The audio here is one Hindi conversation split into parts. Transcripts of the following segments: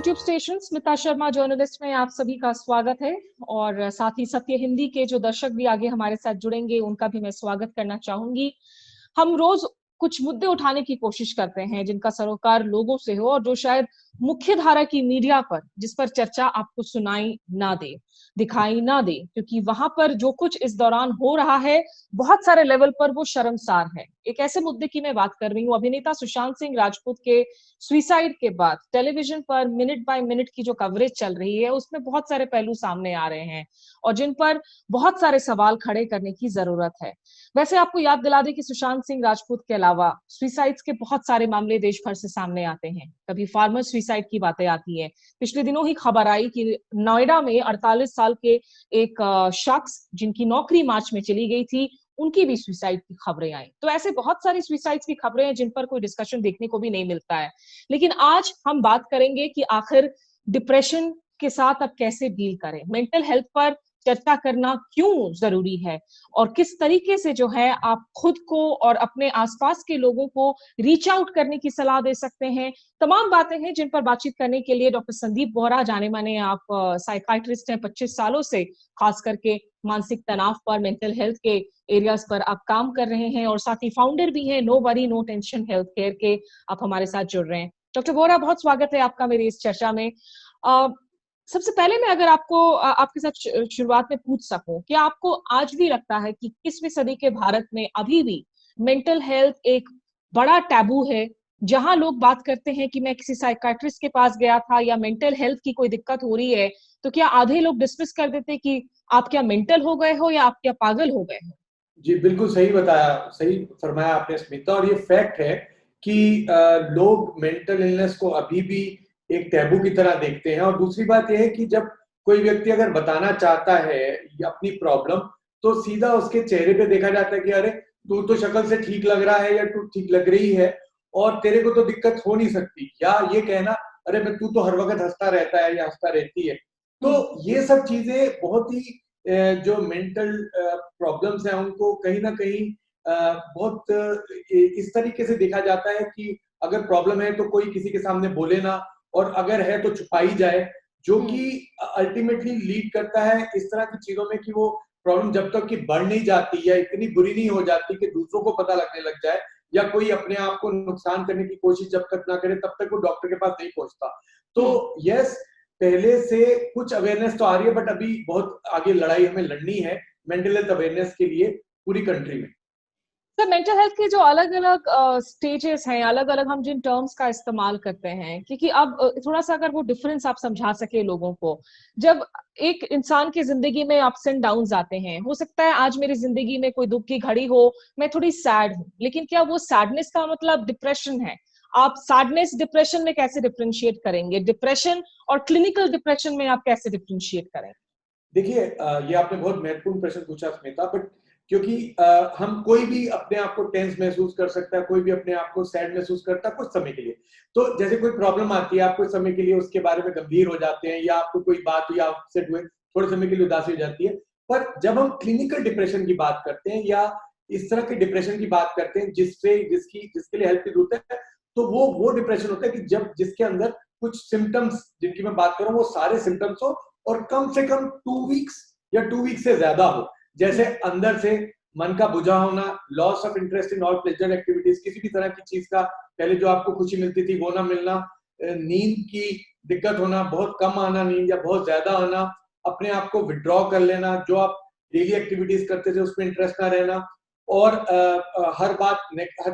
YouTube station Smita Sharma journalist में आप सभी का स्वागत है। और साथ ही सत्य हिंदी के जो दर्शक भी आगे हमारे साथ जुड़ेंगे उनका भी मैं स्वागत करना चाहूंगी। हम रोज कुछ मुद्दे उठाने की कोशिश करते हैं जिनका सरोकार लोगों से हो और जो शायद मुख्य धारा की मीडिया पर जिस पर चर्चा आपको सुनाई ना दे, दिखाई ना दे, क्योंकि वहां पर जो कुछ इस दौरान हो रहा है बहुत सारे लेवल पर वो शर्मसार है। एक ऐसे मुद्दे की मैं बात कर रही हूँ, अभिनेता सुशांत सिंह राजपूत के सुसाइड के बाद टेलीविजन पर मिनट बाय मिनट की जो कवरेज चल रही है उसमें बहुत सारे पहलू सामने आ रहे हैं और जिन पर बहुत सारे सवाल खड़े करने की जरूरत है। वैसे आपको याद दिला दें कि सुशांत सिंह राजपूत के अलावा सुसाइड्स के बहुत सारे मामले देश भर से सामने आते हैं। कभी फार्मर सुसाइड की बातें आती है। पिछले दिनों ही खबर आई कि नोएडा में 48 साल के एक शख्स जिनकी नौकरी मार्च में चली गई थी, उनकी भी सुसाइड की खबरें आई। तो ऐसे बहुत सारी सुसाइड्स की खबरें हैं जिन पर कोई डिस्कशन देखने को भी नहीं मिलता है। लेकिन आज हम बात करेंगे कि आखिर डिप्रेशन के साथ अब कैसे डील करें, मेंटल हेल्थ पर चर्चा करना क्यों जरूरी है और किस तरीके से जो है आप खुद को और अपने आसपास के लोगों को रीच आउट करने की सलाह दे सकते हैं। तमाम बातें हैं जिन पर बातचीत करने के लिए डॉक्टर संदीप बोहरा, जाने माने आप साइकाइट्रिस्ट हैं, 25 सालों से खास करके मानसिक तनाव पर, मेंटल हेल्थ के एरियाज पर आप काम कर रहे हैं और साथ ही फाउंडर भी हैं no worry no tension health care के। आप हमारे साथ जुड़ रहे हैं। डॉक्टर बोहरा, बहुत स्वागत है आपका मेरी इस चर्चा में। सबसे पहले मैं अगर आपको आपके साथ शुरुआत में पूछ सकूं, क्या आपको आज भी लगता है कि 21वीं सदी के भारत में अभी भी मेंटल हेल्थ एक बड़ा टैबू है? जहां लोग बात करते हैं कि मैं किसी साइकाट्रिस्ट के पास गया था या मेंटल हेल्थ की कोई दिक्कत हो रही है, तो क्या आधे लोग डिसमिस कर देते कि आप क्या मेंटल हो गए हो या आप क्या पागल हो गए हो? जी, बिल्कुल सही बताया, सही फरमाया आपने स्मिता। और ये फैक्ट है कि लोग मेंटल इलनेस को अभी भी एक टैबू की तरह देखते हैं। और दूसरी बात ये है कि जब कोई व्यक्ति अगर बताना चाहता है अपनी प्रॉब्लम, तो सीधा उसके चेहरे पे देखा जाता है कि अरे तू तो शक्ल से ठीक लग रहा है या तू ठीक लग रही है और तेरे को तो दिक्कत हो नहीं सकती, या ये कहना अरे मैं तू तो हर वक्त हंसता रहता है या हंसता रहती है। तो ये सब चीजें बहुत ही जो मेंटल प्रॉब्लम्स हैं उनको कहीं ना कहीं बहुत इस तरीके से देखा जाता है कि अगर प्रॉब्लम है तो कोई किसी के सामने बोले ना, और अगर है तो छुपाई जाए, जो कि अल्टीमेटली लीड करता है इस तरह की चीजों में कि वो प्रॉब्लम जब तक कि बढ़ नहीं जाती या इतनी बुरी नहीं हो जाती कि दूसरों को पता लगने लग जाए, या कोई अपने आप को नुकसान करने की कोशिश जब तक ना करे, तब तक वो डॉक्टर के पास नहीं पहुंचता। तो यस, पहले से कुछ अवेयरनेस तो आ रही है, बट अभी बहुत आगे लड़ाई हमें लड़नी है मेंटल हेल्थ अवेयरनेस के लिए पूरी कंट्री में। सर, मेंटल हेल्थ के जो अलग अलग स्टेजेस हैं, अलग अलग हम जिन टर्म्स का इस्तेमाल करते हैं, क्योंकि अब थोड़ा सा अगर वो डिफरेंस आप समझा सके लोगों को। जब एक इंसान की जिंदगी में अप्स एंड डाउन्स आते हैं, हो सकता है आज मेरी जिंदगी में कोई दुख की घड़ी हो, मैं थोड़ी सैड हूँ, लेकिन क्या वो सैडनेस का मतलब डिप्रेशन है? आप सैडनेस डिप्रेशन में कैसे डिफरेंशिएट करेंगे? डिप्रेशन और क्लिनिकल डिप्रेशन में आप कैसे डिफरेंशिएट करेंगे? देखिए, ये आपने बहुत महत्वपूर्ण प्रश्न पूछा स्मिता, बट क्योंकि हम कोई भी अपने आप को टेंस महसूस कर सकता है, कोई भी अपने आप को सैड महसूस करता है कुछ समय के लिए। तो जैसे कोई प्रॉब्लम आती है, आप कुछ समय के लिए उसके बारे में गंभीर हो जाते हैं, या आपको कोई बात हुई, आप अपसेट हुए, थोड़े समय के लिए उदासी हो जाती है। पर जब हम क्लिनिकल डिप्रेशन की बात करते हैं या इस तरह के डिप्रेशन की बात करते हैं जिसके लिए हेल्प की जरूरत है, तो वो डिप्रेशन होता है कि जब जिसके अंदर कुछ सिम्टम्स जिनकी मैं बात कर रहा हूँ वो सारे सिम्टम्स हो और कम से कम 2 वीक्स या 2 वीक्स से ज्यादा हो। जैसे अंदर से मन का बुझा होना, loss of interest in all pleasure activities, किसी भी तरह की चीज का पहले जो आपको खुशी मिलती थी वो ना मिलना, नींद की दिक्कत होना, बहुत कम आना नींद या बहुत ज्यादा आना, अपने आप को विड्रॉ कर लेना, जो आप डेली एक्टिविटीज करते थे उसमें इंटरेस्ट ना रहना, और हर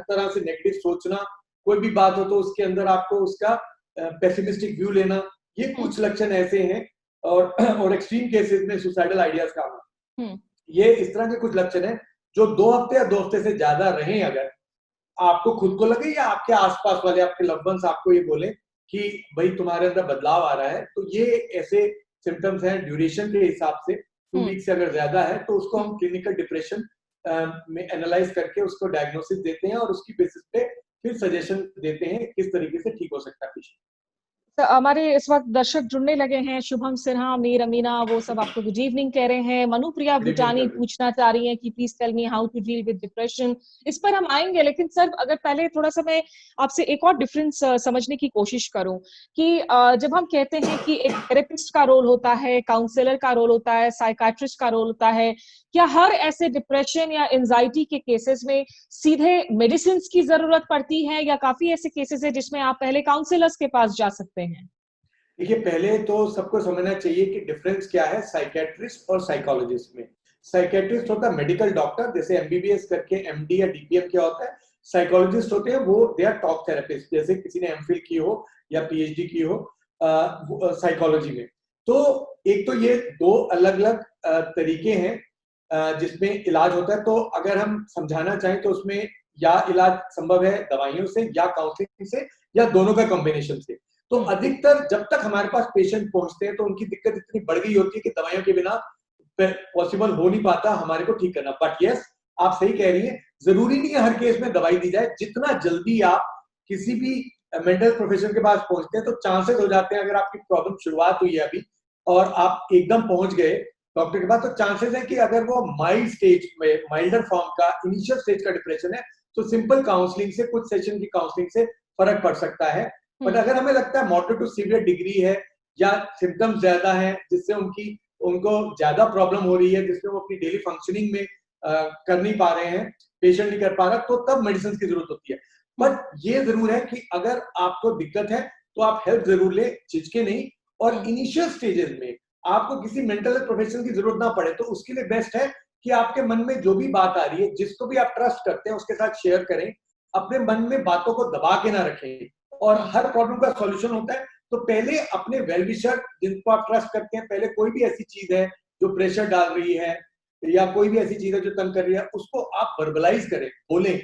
तरह से नेगेटिव सोचना, कोई भी बात हो तो उसके अंदर आपको उसका पेसिमिस्टिक व्यू लेना। ये कुछ लक्षण ऐसे हैं। और एक्सट्रीम केसेस में सुसाइडल आइडियाज का आना, ये इस तरह के कुछ लक्षण हैं जो 2 हफ्ते या 2 हफ्ते से ज्यादा रहे, अगर आपको खुद को लगे या आपके आसपास वाले आपके लव्ड वंस आपको ये बोले कि भाई तुम्हारे अंदर बदलाव आ रहा है, तो ये ऐसे सिम्टम्स हैं। ड्यूरेशन के हिसाब से 2 वीक से अगर ज्यादा है तो उसको हम क्लिनिकल डिप्रेशन में एनालाइज करके उसको डायग्नोसिस देते हैं और उसकी बेसिस पे फिर सजेशन देते हैं किस तरीके से ठीक हो सकता है पेशेंट। तो हमारे इस वक्त दर्शक जुड़ने लगे हैं। शुभम सिन्हा, मीर अमीना, वो सब आपको गुड इवनिंग कह रहे हैं। Manupriya good evening Bhutani sir. पूछना चाह रही हैं कि please tell me how to deal with depression. इस पर हम आएंगे, लेकिन सर अगर पहले थोड़ा सा मैं आपसे एक और डिफरेंस समझने की कोशिश करूं कि जब हम कहते हैं कि एक थेरेपिस्ट का रोल होता है, काउंसलर का रोल होता है, साइकाट्रिस्ट का रोल होता है, क्या हर ऐसे डिप्रेशन या एंजाइटी के केसेस में सीधे मेडिसिन की जरूरत पड़ती है, या काफी ऐसे केसेस है जिसमें आप पहले काउंसलर्स के पास जा सकते हैं? देखिए, पहले तो सबको समझना चाहिए कि डिफरेंस क्या है साइकेट्रिस्ट और साइकोलॉजिस्ट में। साइकेट्रिस्ट होता है मेडिकल डॉक्टर, जैसे एमबीबीएस करके एमडी या डीपीएम क्या होता है। साइकोलॉजिस्ट होते हैं वो दे आर टॉक थेरेपिस्ट, जैसे किसी ने एमफिल की हो या पीएचडी की हो साइकोलॉजी में। तो एक तो ये दो अलग अलग तरीके हैं जिसमें इलाज होता है। तो अगर हम समझाना चाहें तो उसमें या इलाज संभव है दवाइयों से या काउंसलिंग से या दोनों का कॉम्बिनेशन से। तो अधिकतर जब तक हमारे पास पेशेंट पहुंचते हैं तो उनकी दिक्कत इतनी बढ़ गई होती है कि दवाइयों के बिना पॉसिबल हो नहीं पाता हमारे को ठीक करना। बट यस, आप सही कह रही हैं, जरूरी नहीं है हर केस में दवाई दी जाए। जितना जल्दी आप किसी भी मेंटल प्रोफेशनल के पास पहुंचते हैं तो चांसेस हो जाते हैं, अगर आपकी प्रॉब्लम शुरुआत हुई है अभी और आप एकदम पहुंच गए डॉक्टर के पास, तो चांसेस है कि अगर वो माइल्ड स्टेज में, माइल्डर फॉर्म का इनिशियल स्टेज का डिप्रेशन है, तो सिंपल काउंसलिंग से, कुछ सेशन की काउंसलिंग से फर्क पड़ सकता है। बट अगर हमें लगता है मॉडरेट टू सीवियर डिग्री है या सिम्टम्स ज्यादा है जिससे उनको ज्यादा प्रॉब्लम हो रही है, जिसमें वो अपनी डेली फंक्शनिंग में कर नहीं पा रहे हैं, पेशेंट नहीं कर पा रहा, तो तब मेडिसिन की जरूरत होती है। बट ये जरूर है कि अगर आपको दिक्कत है तो आप हेल्प जरूर ले, झिझके नहीं। और इनिशियल स्टेजेस में आपको किसी मेंटल हेल्थ प्रोफेशनल की जरूरत ना पड़े तो उसके लिए बेस्ट है कि आपके मन में जो भी बात आ रही है, जिसको भी आप ट्रस्ट करते हैं उसके साथ शेयर करें। अपने मन में बातों को दबा के ना रखें। और हर प्रॉब्लम का सॉल्यूशन होता है, तो पहले अपने वेल विशर जिनको आप ट्रस्ट करते हैं, पहले कोई भी ऐसी चीज है जो प्रेशर डाल रही है या कोई भी ऐसी चीज है जो तंग कर रही है, उसको आप वर्बलाइज करें, बोलें,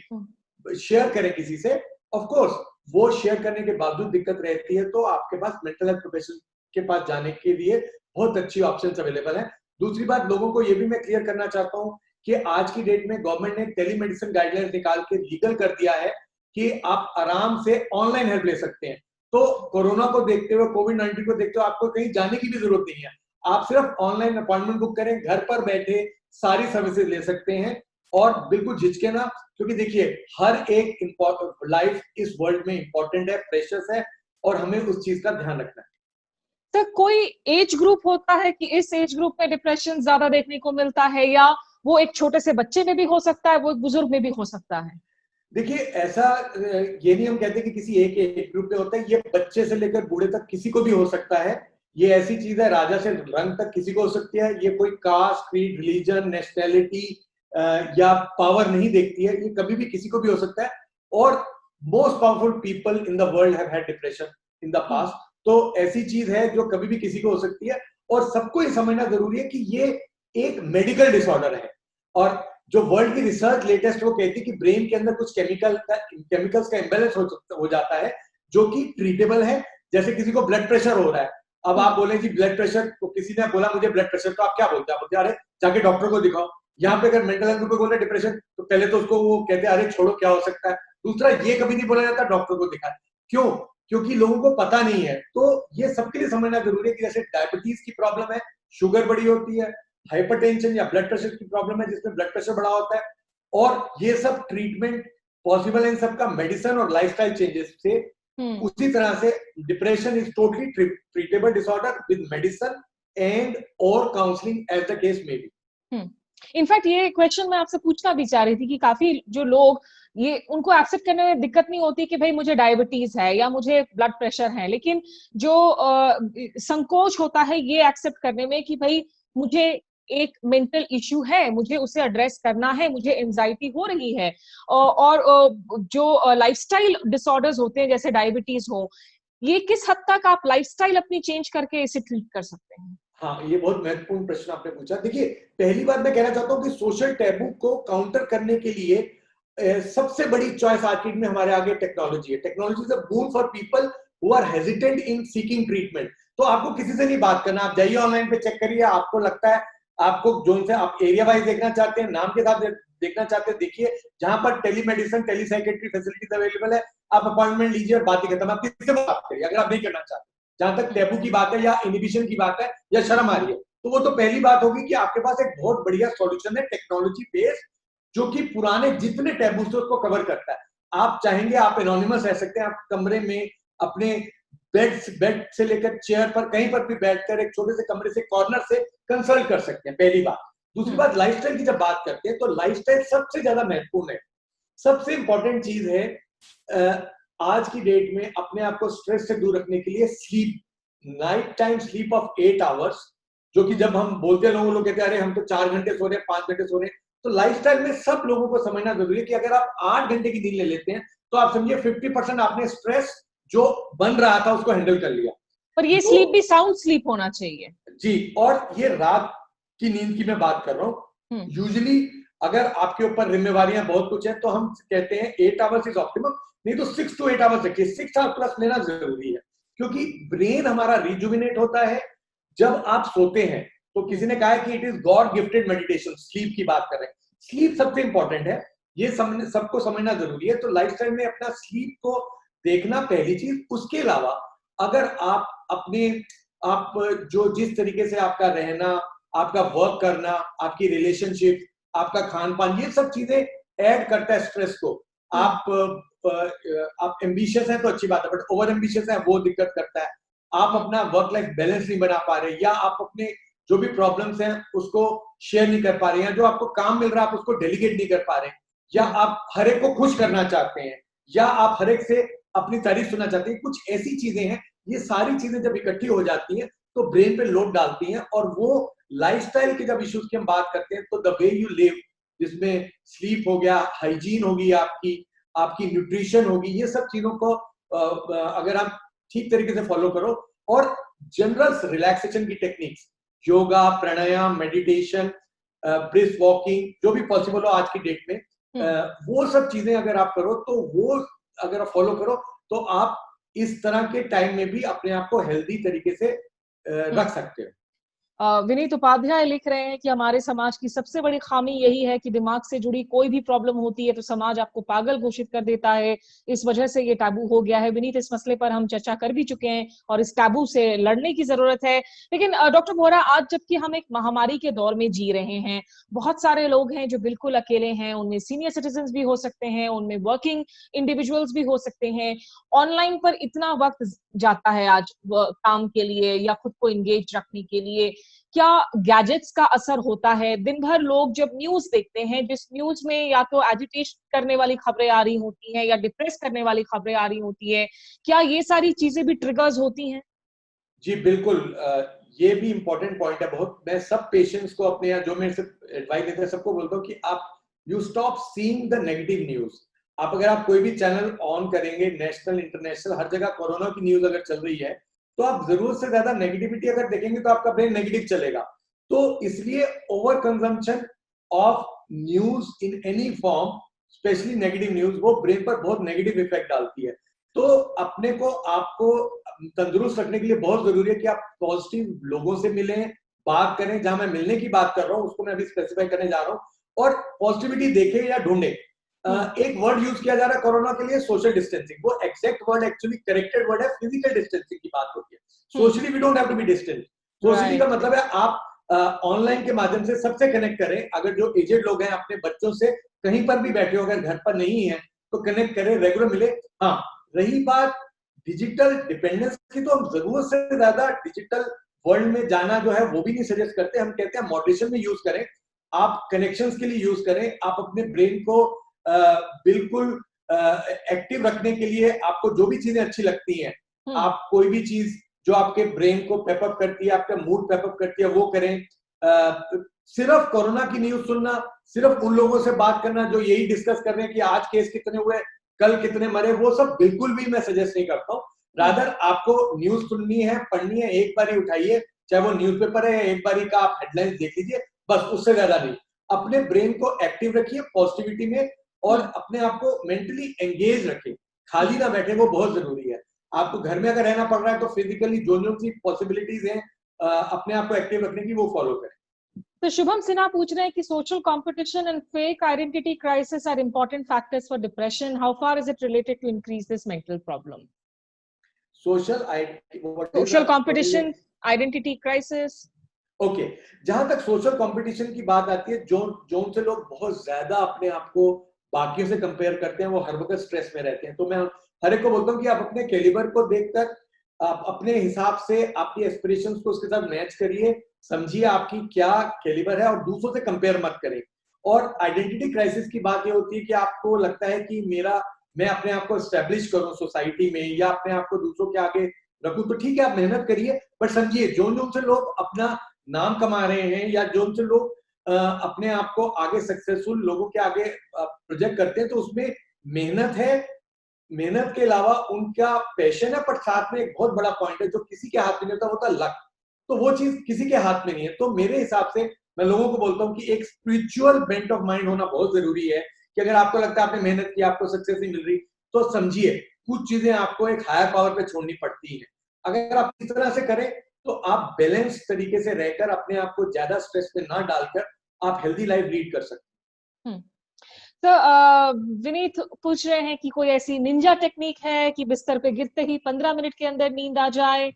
शेयर करें किसी से। ऑफ कोर्स वो शेयर करने के बावजूद दिक्कत रहती है तो आपके पास मेंटल हेल्थ प्रोफेशनल के पास जाने के लिए बहुत अच्छी ऑप्शंस अवेलेबल हैं। दूसरी बात, लोगों को ये भी मैं क्लियर करना चाहता हूँ कि आज की डेट में गवर्नमेंट ने टेलीमेडिसिन गाइडलाइंस निकाल के लीगल कर दिया है कि आप आराम से ऑनलाइन हेल्प ले सकते हैं। तो कोरोना को देखते हुए, कोविड-19 को देखते हुए आपको कहीं जाने की भी जरूरत नहीं है। आप सिर्फ ऑनलाइन अपॉइंटमेंट बुक करें, घर पर बैठे सारी सर्विसेज ले सकते हैं और बिल्कुल झिझके ना, क्योंकि देखिए हर एक लाइफ इस वर्ल्ड में इंपॉर्टेंट है, प्रेशियस है और हमें उस चीज का ध्यान रखना है। तो कोई एज ग्रुप होता है कि इस एज ग्रुप में डिप्रेशन ज्यादा देखने को मिलता है, या वो एक छोटे से बच्चे में भी हो सकता है, वो एक बुजुर्ग में भी हो सकता है? देखिए ऐसा ये नहीं हम कहते कि किसी एक एज ग्रुप में होता है, ये बच्चे से लेकर बूढ़े तक किसी को भी हो सकता है। ये ऐसी चीज है, राजा से रंग तक किसी को हो सकती है। ये कोई कास्ट, क्रीड, रिलीजन, नेशनैलिटी या पावर नहीं देखती है, ये कभी भी किसी को भी हो सकता है। और most powerful people in the world have had depression in the past. तो ऐसी चीज है जो कभी भी किसी को हो सकती है और सबको ये समझना जरूरी है कि ये एक मेडिकल डिसऑर्डर है। और जो वर्ल्ड की रिसर्च लेटेस्ट वो कहती है कि ब्रेन के अंदर कुछ केमिकल्स का इम्बैलेंस हो जाता है जो कि ट्रीटेबल है। जैसे किसी को ब्लड प्रेशर हो रहा है, अब आप बोले जी ब्लड प्रेशर, तो किसी ने बोला मुझे ब्लड प्रेशर, तो आप क्या बोलते हैं? आप बोलते अरे जाके डॉक्टर को दिखाओ। यहाँ पे अगर मेंटल हेल्थ को बोल रहे डिप्रेशन, तो पहले तो उसको वो कहते हैं अरे छोड़ो क्या हो सकता है। दूसरा, ये कभी नहीं बोला जाता डॉक्टर को दिखाए। क्यों? क्योंकि लोगों को पता नहीं है। तो ये सबके लिए समझना जरूरी है कि जैसे डायबिटीज की प्रॉब्लम है, शुगर बड़ी होती है, हाइपरटेंशन या ब्लड प्रेशर की प्रॉब्लम है जिसमें ब्लड प्रेशर बढ़ा होता है, और ये सब ट्रीटमेंट पॉसिबल है इन सबका मेडिसिन और लाइफस्टाइल चेंजेस से। उसी तरह से depression is totally treatable disorder with medicine and और counselling as the case may be. In fact ये क्वेश्चन मैं आपसे पूछना भी चाह रही थी कि काफी जो लोग, ये उनको एक्सेप्ट करने में दिक्कत नहीं होती कि भाई मुझे डायबिटीज है या मुझे ब्लड प्रेशर है, लेकिन जो संकोच होता है ये एक्सेप्ट करने में कि भाई मुझे एक मेंटल इश्यू है, मुझे उसे एड्रेस करना है, मुझे एंजाइटी हो रही है। और जो लाइफस्टाइल डिसऑर्डर्स होते हैं जैसे डायबिटीज हो, ये किस हद तक आप लाइफस्टाइल अपनी चेंज करके इसे ट्रीट कर सकते हैं? हाँ, ये बहुत महत्वपूर्ण प्रश्न आपने पूछा। देखिए, पहली बात मैं कहना चाहता हूँ कि सोशल टैबू को काउंटर करने के लिए सबसे बड़ी चॉइस आज की में हमारे आगे टेक्नोलॉजी है। Technology is a boon for people who are hesitant in seeking treatment. तो आपको किसी से नहीं बात करना, आप जाइए ऑनलाइन पे चेक करिए, आपको लगता है आपको जोन से आप एरिया वाइज देखना चाहते हैं, नाम के साथ देखना चाहते हैं, देखिए जहां पर टेलीमेडिसिन, टेलीसाइकेट्री फैसिलिटीज अवेलेबल है, आप अपॉइंटमेंट लीजिए और बात ही खत्म। आप किससे बात करिए अगर आप नहीं करना चाहते। जहां तक टैबू की बात है या इनहिबिशन की बात है या शर्म आ रही है, तो वो तो पहली बात होगी कि आपके पास एक बहुत बढ़िया सॉल्यूशन है टेक्नोलॉजी बेस्ड, जो कि पुराने जितने टैबू से उसको कवर करता है। आप चाहेंगे आप एनोनिमस रह सकते हैं, आप कमरे में अपने बेड से लेकर चेयर पर कहीं पर भी बैठकर एक छोटे से कमरे से कॉर्नर से कंसल्ट कर सकते हैं, पहली बात। दूसरी बात, लाइफस्टाइल की जब बात करते हैं तो लाइफस्टाइल सबसे ज्यादा महत्वपूर्ण है। सबसे इंपॉर्टेंट चीज है आज की डेट में अपने आप को स्ट्रेस से दूर रखने के लिए sleep, night time sleep of 8 hours, जो कि जब हम बोलते हैं लोग कहते हैं अरे हम तो 4 घंटे सो रहे हैं, 5 घंटे सो रहे हैं, तो लाइफस्टाइल में सब लोगों को समझना जरूरी है कि अगर आप 8 घंटे की नींद ले लेते हैं तो आप समझिए 50% आपने स्ट्रेस जो बन रहा था उसको हैंडल कर लिया। पर ये स्लीप भी साउंड स्लीप होना चाहिए जी, और ये रात की नींद की मैं बात कर रहा हूँ। यूजुअली अगर आपके ऊपर जिम्मेवारियां बहुत कुछ है तो हम कहते हैं 8 आवर्स इज ऑप्टिमम, नहीं तो 6 to 8 आवर्स रखिए। 6 आवर्स प्लस लेना जरूरी है, क्योंकि ब्रेन हमारा रिजुविनेट होता है जब आप सोते हैं। तो किसी ने कहा है कि it is God gifted meditation, sleep की बात कर रहे हैं। स्लीप सबसे इंपॉर्टेंट है, ये सबको समझना जरूरी है। तो लाइफस्टाइल में अपना स्लीप को देखना पहली चीज। उसके अलावा अगर आप अपने आप जो जिस तरीके से आपका रहना, आपका वर्क करना, आपकी रिलेशनशिप, आपका खान पान, ये सब चीजें ऐड करता है स्ट्रेस को। आप एम्बिशियस हैं तो अच्छी बात है, बट ओवर एम्बिशियस है वो दिक्कत करता है। आप अपना वर्क लाइफ बैलेंस नहीं बना पा रहे, या आप अपने जो भी प्रॉब्लम्स हैं उसको शेयर नहीं कर पा रहे हैं, जो आपको काम मिल रहा है आप उसको डेलीगेट नहीं कर पा रहे, या आप हर एक को खुश करना चाहते हैं, या आप हर एक से अपनी तारीफ सुनना चाहते हैं। कुछ ऐसी चीजें हैं, ये सारी चीजें जब इकट्ठी हो जाती हैं तो ब्रेन पे लोड डालती हैं, और वो लाइफस्टाइल के जब इश्यूज की हम बात करते हैं तो द वे यू लिव, जिसमें स्लीप हो गया, हाइजीन होगी, आपकी न्यूट्रिशन होगी, ये सब चीजों को अगर आप ठीक तरीके से फॉलो करो, और जनरल रिलैक्सेशन की टेक्निक्स, योगा, प्राणायाम, मेडिटेशन, ब्रिस्क वॉकिंग, जो भी पॉसिबल हो आज की डेट में, वो सब चीजें अगर आप करो तो वो अगर आप फॉलो करो तो आप इस तरह के टाइम में भी अपने आप को हेल्दी तरीके से रख सकते हो। विनीत उपाध्याय लिख रहे हैं कि हमारे समाज की सबसे बड़ी खामी यही है कि दिमाग से जुड़ी कोई भी प्रॉब्लम होती है तो समाज आपको पागल घोषित कर देता है, इस वजह से ये टैबू हो गया है। विनीत, इस मसले पर हम चर्चा कर भी चुके हैं और इस टैबू से लड़ने की जरूरत है। लेकिन डॉक्टर बोहरा, आज जबकि हम एक महामारी के दौर में जी रहे हैं, बहुत सारे लोग हैं जो बिल्कुल अकेले हैं, उनमें सीनियर सिटीजन भी हो सकते हैं, उनमें वर्किंग इंडिविजुअल्स भी हो सकते हैं। ऑनलाइन पर इतना वक्त जाता है आज काम के लिए या खुद को इंगेज रखने के लिए, क्या गैजेट्स का असर होता है? दिन भर लोग जब न्यूज देखते हैं, जिस न्यूज में या तो एजिटेशन करने वाली खबरें आ रही होती हैं या डिप्रेस करने वाली खबरें आ रही होती है, क्या ये सारी चीजें भी ट्रिगर्स होती हैं? जी बिल्कुल, ये भी इंपॉर्टेंट पॉइंट है बहुत। मैं सब पेशेंट्स को अपने यहाँ जो मेरे से एडवाइस देते हैं सबको बोलता हूँ कि आप you stop seeing the negative news. अगर आप कोई भी चैनल ऑन करेंगे, नेशनल इंटरनेशनल हर जगह कोरोना की न्यूज अगर चल रही है, तो आप जरूरत से ज्यादा नेगेटिविटी अगर देखेंगे तो आपका ब्रेन नेगेटिव चलेगा। तो इसलिए over consumption of news in any form, specially negative news, वो ब्रेन पर बहुत नेगेटिव इफेक्ट डालती है। तो अपने को आपको तंदुरुस्त रखने के लिए बहुत जरूरी है कि आप पॉजिटिव लोगों से मिलें, बात करें। जहां मैं मिलने की बात कर रहा हूं उसको मैं अभी स्पेसिफाई करने जा रहा हूं, और पॉजिटिविटी देखें या ढूंढे। एक वर्ड यूज किया जा रहा है कोरोना के लिए, सोशल डिस्टेंसिंग। वो exact word actually corrected word है, फिजिकल डिस्टेंसिंग की बात होती है। Socially we don't have to be distance. Socially का मतलब है आप ऑनलाइन के माध्यम से सबसे कनेक्ट करें। अगर जो एजेड लोग हैं अपने बच्चों से कहीं पर भी बैठे हो, अगर घर पर नहीं है तो कनेक्ट करें, रेगुलर मिले। हाँ, रही बात डिजिटल डिपेंडेंस की, तो हम जरूरत से ज्यादा डिजिटल वर्ल्ड में जाना जो है वो भी नहीं सजेस्ट करते। हम कहते हैं मॉडरेशन में यूज करें, आप कनेक्शंस के लिए यूज करें, आप अपने ब्रेन को बिल्कुल एक्टिव रखने के लिए आपको जो भी चीजें अच्छी लगती हैं, आप कोई भी चीज जो आपके ब्रेन को पेपअप करती है, आपका मूड पेपअप करती है, वो करें। सिर्फ कोरोना की न्यूज सुनना, सिर्फ उन लोगों से बात करना जो यही डिस्कस कर रहे हैं कि आज केस कितने हुए, कल कितने मरे, वो सब बिल्कुल भी मैं सजेस्ट नहीं करता हूँ। रादर आपको न्यूज सुननी है, पढ़नी है, एक बार ही उठाइए, चाहे वो न्यूज़पेपर है, एक बार ही का आप हेडलाइंस देख लीजिए, बस, उससे ज्यादा नहीं। अपने ब्रेन को एक्टिव रखिए पॉजिटिविटी में, और अपने आप को मेंटली एंगेज रखें, खाली ना बैठे, वो बहुत जरूरी है। आपको घर में अगर रहना पड़ रहा है तो फिजिकली जो जो सी पॉसिबिलिटीज हैं अपने आप को एक्टिव रखने की, वो फॉलो करें। तो शुभम सिन्हा पूछ रहे हैं कि social competition and fake identity crisis are important factors for depression, how far is it related to increase this mental problem? Social competition, identity crisis. Okay, जहां तक सोशल कंपटीशन की बात आती है, जो उनसे लोग बहुत ज्यादा अपने आप को बाकियों से कंपेयर करते हैं, वो हर वक्त स्ट्रेस में रहते हैं। तो मैं हर एक को बोलता हूँ कि आप अपने कैलिबर को देखकर आप अपने हिसाब से आपकी एस्पिरेशंस को उसके साथ मैच करिए, समझिए आपकी क्या कैलिबर है और दूसरों से कंपेयर मत करें। और आइडेंटिटी क्राइसिस की बात ये होती है कि आपको लगता है कि मैं अपने आप को एस्टेब्लिश करूं सोसाइटी में या अपने आप को दूसरों के आगे रखूं, तो ठीक है आप मेहनत करिए, बट समझिए जो से लोग अपना नाम कमा रहे हैं या जो से लोग अपने आप को आगे सक्सेसफुल लोगों के आगे प्रोजेक्ट करते हैं, तो उसमें मेहनत है। मेहनत के अलावा उनका पैशन है, पर साथ में एक बहुत बड़ा पॉइंट है जो किसी के हाथ में नहीं होता लक। तो वो चीज किसी के हाथ में नहीं है। तो मेरे हिसाब से मैं लोगों को बोलता हूँ कि एक स्पिरिचुअल बेंट ऑफ माइंड होना बहुत जरूरी है, कि अगर आपको लगता है आपने मेहनत की, आपको सक्सेस नहीं मिल रही, तो समझिए कुछ चीजें आपको एक हायर पावर पे छोड़नी पड़ती है। अगर आप इस तरह से करें तो आप बैलेंस तरीके से रहकर अपने आप को ज्यादा स्ट्रेस पे ना डालकर आप हेल्दी लाइफ लीड कर सकते हैं। तो विनीत पूछ रहे हैं कि कोई ऐसी निंजा टेक्निक है कि बिस्तर पे गिरते ही 15 मिनट के अंदर नींद आ जाए।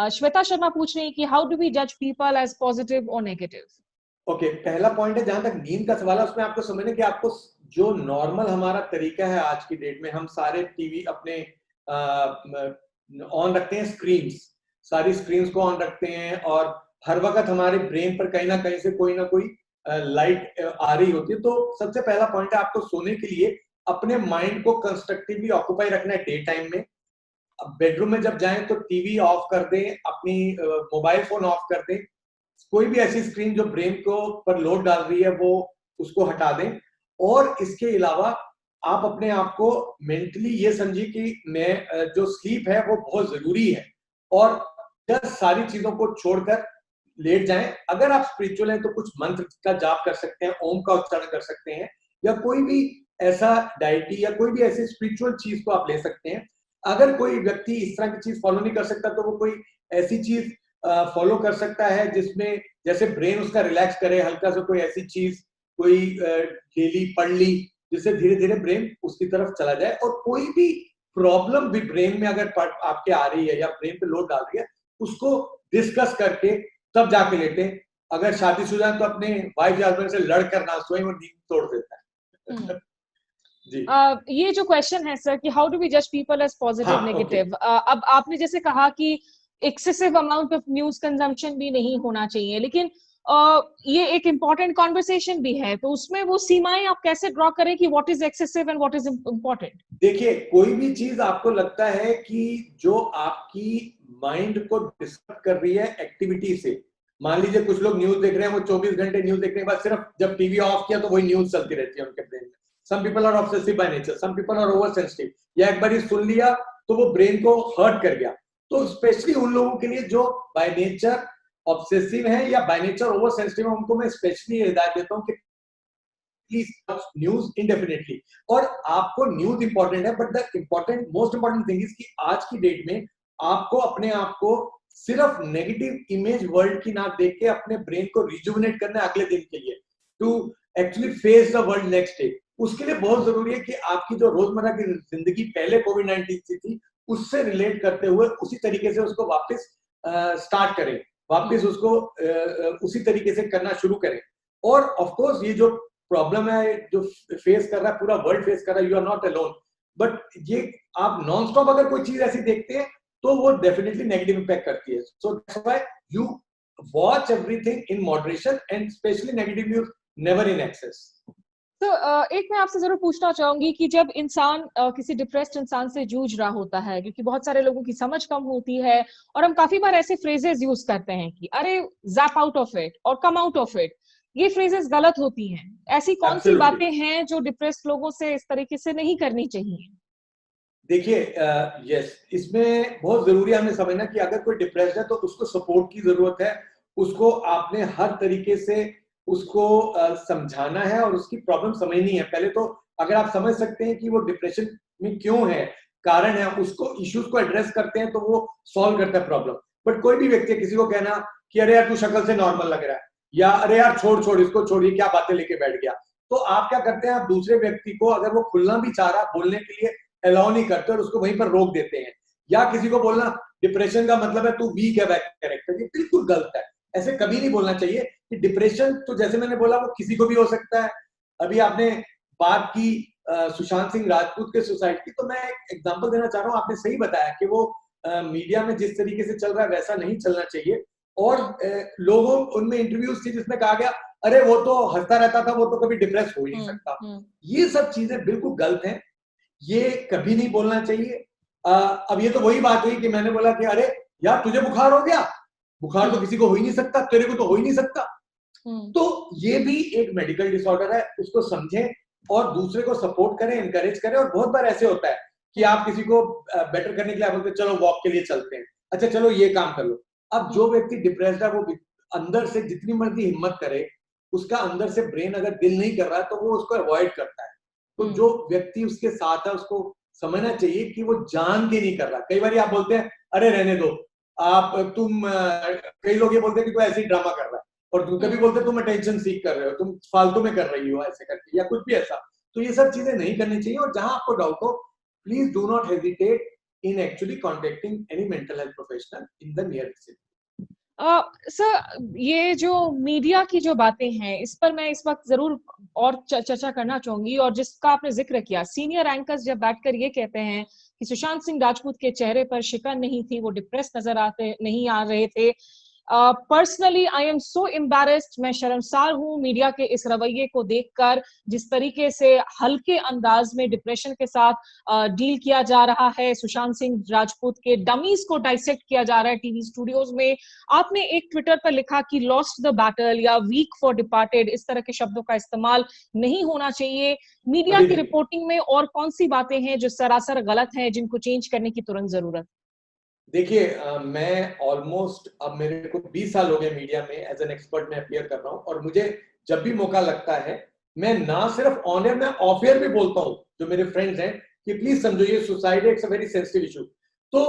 श्वेता शर्मा पूछ रही है कि हाउ डू वी जज पीपल एज पॉजिटिव और नेगेटिव। ओके, पहला पॉइंट है, जहां तक नींद का सवाल है उसमें आपको समझना कि आपको जो नॉर्मल हमारा तरीका है आज की डेट में, हम सारे टीवी अपने ऑन रखते हैं, सारी स्क्रीन्स को ऑन रखते हैं और हर वक्त हमारे ब्रेन पर कहीं ना कहीं से कोई ना कोई लाइट आ रही होती है। तो सबसे पहला पॉइंट है, आपको सोने के लिए अपने माइंड को कंस्ट्रक्टिवली ऑक्यूपाई रखना है डे टाइम में। बेडरूम में जब जाएं तो टीवी ऑफ कर दें, अपनी मोबाइल फोन ऑफ कर दें, कोई भी ऐसी स्क्रीन जो ब्रेन को पर लोड डाल रही है वो उसको हटा दें। और इसके अलावा आप अपने आप को मेंटली ये समझिए कि मैं जो स्लीप है वो बहुत जरूरी है, और जब सारी चीजों को छोड़कर लेट जाएं। अगर आप स्पिरिचुअल हैं तो कुछ मंत्र का जाप कर सकते हैं, ओम का उच्चारण कर सकते हैं, या कोई भी ऐसा डाइटी या कोई भी ऐसी स्पिरिचुअल चीज को आप ले सकते हैं। अगर कोई व्यक्ति इस तरह की चीज फॉलो नहीं कर सकता तो वो कोई ऐसी चीज फॉलो कर सकता है जिसमें जैसे ब्रेन उसका रिलैक्स करे, हल्का सा कोई ऐसी चीज कोई डेली पढ़ ली, जिससे धीरे धीरे ब्रेन उसकी तरफ चला जाए। और कोई भी प्रॉब्लम भी ब्रेन में अगर आपके आ रही है या ब्रेन पे लोड डाल रही है, उसको डिस्कस करके तब जाके लेते। अगर शादीशुदा है तो अपने वाइफ या हस्बैंड से लड़ कर ना सोए, वो नींद तोड़ देता है। जी। ये जो क्वेश्चन है सर कि हाउ डू वी जज पीपल एज पॉजिटिव नेगेटिव, अब आपने जैसे कहा कि excessive amount of news consumption भी नहीं होना चाहिए, लेकिन ये एक इम्पोर्टेंट कॉन्वर्सेशन भी है, तो उसमें वो सीमाएं आप कैसे ड्रॉ करें कि what is excessive and what is important. देखिए, कोई भी चीज आपको लगता है कि जो आपकी माइंड को डिस्टर्ब कर रही है एक्टिविटी से, मान लीजिए कुछ लोग न्यूज देख रहे हैं, वो 24 घंटे न्यूज देखने के बाद सिर्फ जब टीवी ऑफ किया तो वही न्यूज चलती रहती है उनके ब्रेन में। Some people are obsessive by nature, some people are over sensitive, या एक बार सुन लिया तो वो ब्रेन को हर्ट कर गया। तो स्पेशली उन लोगों के लिए जो बाय नेचर ऑब्सेसिव है या बाय नेचर ओवर सेंसिटिव है, उनको मैं स्पेशली हिदायत देता हूँ कि न्यूज इंडेफिनेटली। और आपको न्यूज इंपॉर्टेंट है, but the most important thing is कि आज की डेट में आपको अपने आप को सिर्फ नेगेटिव इमेज वर्ल्ड की ना देख के अपने ब्रेन को रिजुविनेट करना है अगले दिन के लिए, to actually face the world next day. उसके लिए बहुत जरूरी है कि आपकी जो रोजमर्रा की जिंदगी पहले कोविड-19 से थी, उससे रिलेट करते हुए उसी तरीके से उसको वापस स्टार्ट करें, वापस उसको उसी तरीके से करना शुरू करें। और ऑफ कोर्स ये जो प्रॉब्लम है जो फेस कर रहा है पूरा वर्ल्ड फेस कर रहा है, you are not alone, but ये आप नॉन स्टॉप अगर कोई चीज ऐसी देखते हैं तो वो डेफिनेटली नेगेटिव इंपैक्ट करती है। So that's why you watch everything in moderation and specially negative news never in excess. तो एक मैं आपसे जरूर पूछना चाहूंगी कि जब इंसान किसी डिप्रेस्ड इंसान से जूझ रहा होता है, क्योंकि बहुत सारे लोगों की समझ कम होती है और हम काफी बार ऐसे फ्रेजेस यूज करते हैं कि अरे जैप आउट ऑफ इट और कम आउट ऑफ इट, ये फ्रेजेस गलत होती हैं। ऐसी कौन सी बातें हैं जो डिप्रेस्ड लोगों से इस तरीके से नहीं करनी चाहिए? देखिए, यस, इसमें बहुत जरूरी है हमें समझना कि अगर कोई डिप्रेस्ड है तो उसको सपोर्ट की जरूरत है। उसको आपने हर तरीके से उसको समझाना है और उसकी प्रॉब्लम समझनी है। पहले तो अगर आप समझ सकते हैं कि वो डिप्रेशन में क्यों है, कारण है, उसको इश्यूज को एड्रेस करते हैं तो वो सॉल्व करता है प्रॉब्लम। बट कोई भी व्यक्ति किसी को कहना कि अरे यार तू शक्ल से नॉर्मल लग रहा है, या अरे यार छोड़ इसको छोड़िए क्या बातें लेके बैठ गया, तो आप क्या करते हैं, आप दूसरे व्यक्ति को अगर वो खुलना भी चाह रहा बोलने के लिए अलाउ नहीं करते और उसको वहीं पर रोक देते हैं। या किसी को बोलना डिप्रेशन का मतलब है तू वीक है बैक कैरेक्टर, ये बिल्कुल गलत है। ऐसे कभी नहीं बोलना चाहिए कि डिप्रेशन तो जैसे मैंने बोला वो किसी को भी हो सकता है। अभी आपने बात की सुशांत सिंह राजपूत के सुसाइड की, तो मैं एक एग्जांपल देना चाह रहा हूँ। आपने सही बताया कि वो मीडिया में जिस तरीके से चल रहा है वैसा नहीं चलना चाहिए। और लोगों उनमें इंटरव्यूज थी जिसमें कहा गया अरे वो तो हंसता रहता था, वो तो कभी डिप्रेस हो ही नहीं सकता। ये सब चीजें बिल्कुल गलत हैं, ये कभी नहीं बोलना चाहिए। अब ये तो वही बात हुई कि मैंने बोला कि अरे यार तुझे बुखार हो गया, बुखार तो किसी को हो ही नहीं सकता, तेरे को तो हो ही नहीं सकता। तो ये भी एक मेडिकल डिसऑर्डर है, उसको समझें और दूसरे को सपोर्ट करें, एनकरेज करें। और बहुत बार ऐसे होता है कि आप किसी को बेटर करने के लिए आप बोलते चलो वॉक के लिए चलते हैं, अच्छा चलो ये काम कर लो। अब जो व्यक्ति डिप्रेस्ड है वो अंदर से जितनी मर्जी हिम्मत करे, उसका अंदर से ब्रेन अगर दिल नहीं कर रहा है तो वो उसको अवॉइड करता है। तो जो व्यक्ति उसके साथ है उसको समझना चाहिए कि वो जान के नहीं कर रहा। कई बार आप बोलते हैं अरे रहने दो, आप तुम कई लोग ये बोलते हैं कि कोई ऐसे ही ड्रामा कर रहा है, और कभी बोलते तुम अटेंशन सीख कर रहे हो, तुम फालतू में कर रही हो ऐसे करके या कुछ भी ऐसा। तो ये सब चीजें नहीं करनी चाहिए। और जहां आपको डाउट हो, please do not hesitate in actually contacting any mental health professional in the near vicinity. Sir, ये जो मीडिया की जो बातें हैं इस पर मैं इस वक्त जरूर और चर्चा करना चाहूंगी। और जिसका आपने जिक्र किया, सीनियर एंकर्स जब बैठकर ये कहते हैं कि सुशांत सिंह राजपूत के चेहरे पर शिकन नहीं थी, वो डिप्रेस नजर आते नहीं आ रहे थे। Personally I am so embarrassed, मैं शर्मसार हूँ मीडिया के इस रवैये को देखकर, जिस तरीके से हल्के अंदाज में डिप्रेशन के साथ डील किया जा रहा है। सुशांत सिंह राजपूत के डमीज को डाइसेक्ट किया जा रहा है टीवी स्टूडियोज में। आपने एक ट्विटर पर लिखा कि लॉस्ट द बैटल या वीक फॉर डिपार्टेड, इस तरह के शब्दों का इस्तेमाल नहीं होना चाहिए। मीडिया की रिपोर्टिंग में और कौन सी बातें हैं जो सरासर गलत हैं, जिनको चेंज करने की तुरंत जरूरत? देखिए, मैं ऑलमोस्ट अब मेरे को 20 साल हो गए मीडिया में एज एन एक्सपर्ट में अपीयर कर रहा हूँ, और मुझे जब भी मौका लगता है मैं ना सिर्फ ऑन एयर, मैं ऑफ एयर भी बोलता हूँ जो मेरे फ्रेंड्स हैं कि प्लीज समझो ये suicide it's a very sensitive issue. तो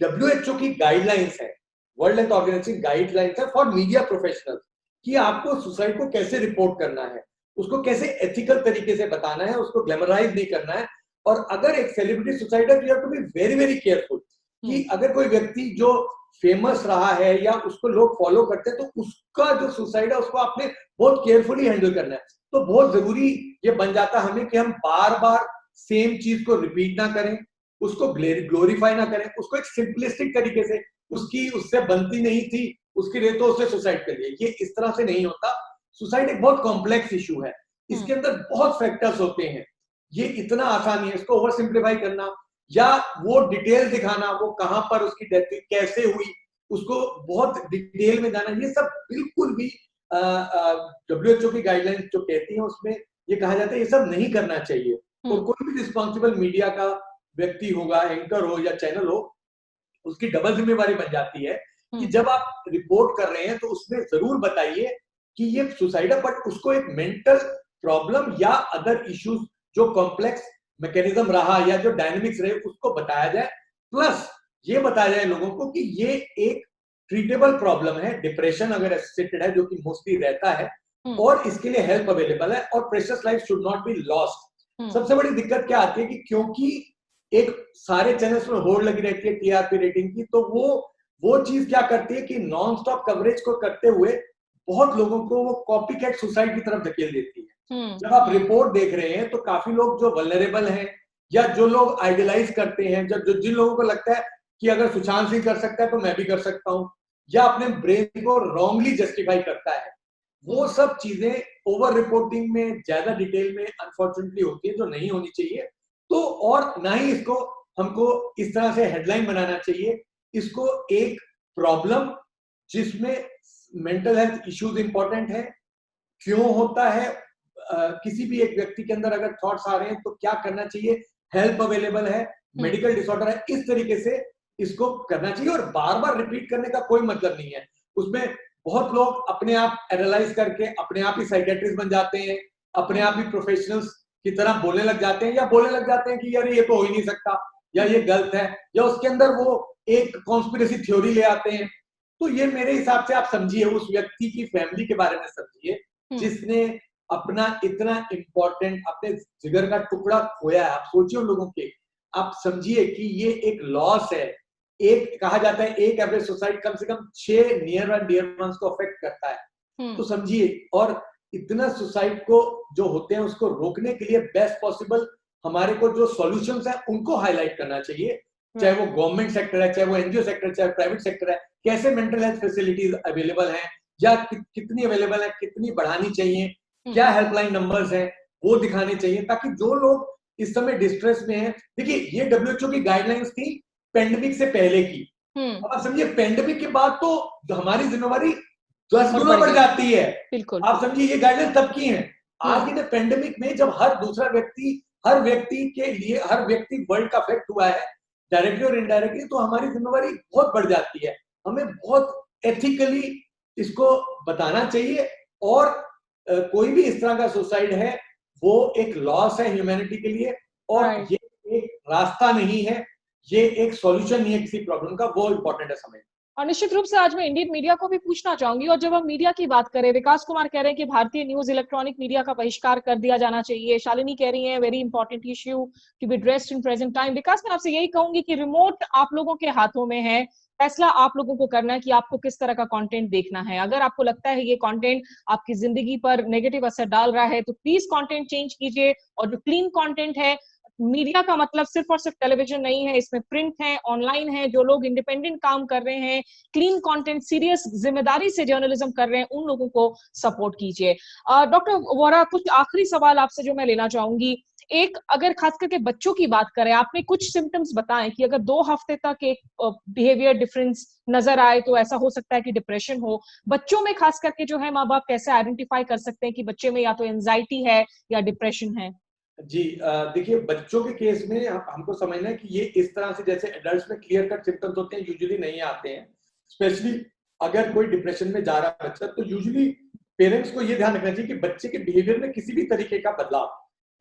WHO की गाइडलाइंस है, वर्ल्ड हेल्थ ऑर्गेनाइजेशन गाइडलाइंस है फॉर मीडिया प्रोफेशनल्स कि आपको सुसाइड को कैसे रिपोर्ट करना है, उसको कैसे एथिकल तरीके से बताना है, उसको ग्लैमराइज नहीं करना है। और अगर एक सेलिब्रिटी सुसाइड है तो you have to be very very careful कि अगर कोई व्यक्ति जो फेमस रहा है या उसको लोग फॉलो करते हैं तो उसका जो सुसाइड है उसको आपने बहुत केयरफुली हैंडल करना है। तो बहुत जरूरी ये बन जाता है हमें कि हम बार बार सेम चीज को रिपीट ना करें, उसको ग्लोरीफाई ना करें, उसको एक सिंपलिस्टिक तरीके से, उसकी उससे बनती नहीं थी उसके लिए तो उसने सुसाइड कर लिया, ये इस तरह से नहीं होता। सुसाइड एक बहुत कॉम्प्लेक्स इशू है, इसके अंदर बहुत फैक्टर्स होते हैं, ये इतना आसान नहीं है इसको ओवर सिंप्लीफाई करना या वो डिटेल दिखाना, वो कहां पर उसकी डेथ हुई, कैसे हुई, उसको बहुत डिटेल में जाना, ये सब बिल्कुल भी WHO की गाइडलाइंस जो कहती है उसमें ये कहा जाता है ये सब नहीं करना चाहिए। और कोई भी रिस्पॉन्सिबल मीडिया का व्यक्ति होगा, एंकर हो या चैनल हो, उसकी डबल जिम्मेवारी बन जाती है कि जब आप रिपोर्ट कर रहे हैं तो उसमें जरूर बताइए कि ये सुसाइड है, बट उसको एक मेंटल प्रॉब्लम या अदर इश्यूज जो कॉम्प्लेक्स मैकेनिज्म रहा या जो डायनेमिक्स रहे उसको बताया जाए। प्लस ये बताया जाए लोगों को कि ये एक ट्रीटेबल प्रॉब्लम है, डिप्रेशन अगर एसोसिएटेड है जो कि मोस्टली रहता है, और इसके लिए हेल्प अवेलेबल है और precious life should not be lost. सबसे बड़ी दिक्कत क्या आती है कि क्योंकि एक सारे चैनल्स में होड़ लगी रहती है टीआरपी रेटिंग की, तो वो चीज क्या करती है कि नॉन स्टॉप कवरेज को करते हुए बहुत लोगों को वो कॉपी कैट सुसाइड की तरफ धकेल देती है। जब आप रिपोर्ट देख रहे हैं तो काफी लोग जो वल्नरेबल हैं या जो लोग आइडियलाइज करते हैं, जब जिन लोगों को लगता है कि अगर सुशांत सिंह कर सकता है तो मैं भी कर सकता हूं, या अपने ब्रेन को रॉन्गली जस्टिफाई करता है, वो सब चीजें ओवर रिपोर्टिंग में ज्यादा डिटेल में अनफॉर्चुनेटली होती है जो नहीं होनी चाहिए। तो और ना ही इसको हमको इस तरह से हेडलाइन बनाना चाहिए, इसको एक प्रॉब्लम जिसमें मेंटल हेल्थ इश्यूज इंपॉर्टेंट है, क्यों होता है, किसी भी एक व्यक्ति के अंदर अगर थॉट्स आ रहे हैं तो क्या करना चाहिए, हेल्प अवेलेबल है, मेडिकल डिसऑर्डर है, इस तरीके से इसको करना चाहिए। और बार बार रिपीट करने का कोई मतलब नहीं है। उसमें बहुत लोग अपने आप एनालाइज करके अपने आप ही साइकेट्रिस्ट बन जाते हैं, अपने आप ही प्रोफेशनल्स की तरह बोलने लग जाते हैं, या बोलने लग जाते हैं कि यार ये तो हो ही नहीं सकता या ये गलत है, या उसके अंदर वो एक कॉन्स्पिरेसी थ्योरी ले आते हैं। तो ये मेरे हिसाब से आप समझिए उस व्यक्ति की फैमिली के बारे में समझिए जिसने अपना इतना इंपॉर्टेंट अपने जिगर का टुकड़ा खोया है। आप सोचिए उन लोगों के आप समझिए कि ये एक लॉस है। एक कहा जाता है एक एवरेज सुसाइड कम से कम 6 नियर एंड डियर वंस को अफेक्ट करता है। तो समझिए, और इतना सुसाइड को जो होते हैं उसको रोकने के लिए बेस्ट पॉसिबल हमारे को जो सॉल्यूशंस है उनको हाईलाइट करना चाहिए, चाहे वो गवर्नमेंट सेक्टर है, चाहे वो एनजीओ सेक्टर, चाहे प्राइवेट सेक्टर है। कैसे मेंटल हेल्थ फैसिलिटीज अवेलेबल हैं या कितनी अवेलेबल है, कितनी बढ़ानी चाहिए, क्या हेल्पलाइन नंबर्स हैं वो दिखाने चाहिए, ताकि जो लोग इस समय डिस्ट्रेस में हैं। देखिए, ये डब्ल्यूएचओ की गाइडलाइंस थी पेंडेमिक से पहले की। अब आप समझिए पेंडेमिक के बाद तो हमारी जिम्मेवारी 10 गुना बढ़ जाती है। बिल्कुल। आप समझिए ये गाइडलाइंस तब की है। आज के पेंडेमिक में जब हर व्यक्ति के लिए हर व्यक्ति वर्ल्ड का अफेक्ट हुआ है डायरेक्टली और इनडायरेक्टली, तो हमारी जिम्मेवारी बहुत बढ़ जाती है। हमें बहुत एथिकली इसको बताना चाहिए। और कोई भी इस तरह का सुसाइड है वो एक लॉस है ह्यूमैनिटी के लिए, और ये एक रास्ता नहीं है, ये एक सॉल्यूशन नहीं है किसी प्रॉब्लम का, वो इंपॉर्टेंट है समझ। और निश्चित रूप से आज मैं इंडियन मीडिया को भी पूछना चाहूंगी, और जब हम मीडिया की बात करें, विकास कुमार कह रहे हैं कि भारतीय न्यूज इलेक्ट्रॉनिक मीडिया का बहिष्कार कर दिया जाना चाहिए, शालिनी कह रही है very important issue to be addressed in present time. Vikas, मैं आपसे यही कहूंगी कि रिमोट आप लोगों के हाथों में है, फैसला आप लोगों को करना है कि आपको किस तरह का कंटेंट देखना है। अगर आपको लगता है ये कंटेंट आपकी जिंदगी पर नेगेटिव असर डाल रहा है तो प्लीज कंटेंट चेंज कीजिए। और जो क्लीन कंटेंट है, मीडिया का मतलब सिर्फ और सिर्फ टेलीविजन नहीं है, इसमें प्रिंट है, ऑनलाइन है, जो लोग इंडिपेंडेंट काम कर रहे हैं, क्लीन कंटेंट, सीरियस जिम्मेदारी से जर्नलिज्म कर रहे हैं, उन लोगों को सपोर्ट कीजिए। डॉक्टर वोरा, कुछ आखिरी सवाल आपसे जो मैं लेना चाहूंगी, एक अगर खास करके बच्चों की बात करें, आपने कुछ सिम्टम्स बताएं कि अगर 2 हफ्ते तक एक बिहेवियर डिफरेंस नजर आए तो ऐसा हो सकता है कि डिप्रेशन हो। बच्चों में खास करके जो है, माँ बाप कैसे आइडेंटिफाई कर सकते हैं कि बच्चे में या तो एंजाइटी है या डिप्रेशन है? जी, देखिए बच्चों के केस में हमको समझना है कि ये इस तरह से जैसे एडल्ट्स में क्लियर कट सिम्टम्स होते हैं यूजुअली नहीं आते हैं। स्पेशली अगर कोई डिप्रेशन में जा रहा है बच्चा, तो यूजुअली पेरेंट्स को ये ध्यान रखना चाहिए कि बच्चे के बिहेवियर में किसी भी तरीके का बदलाव,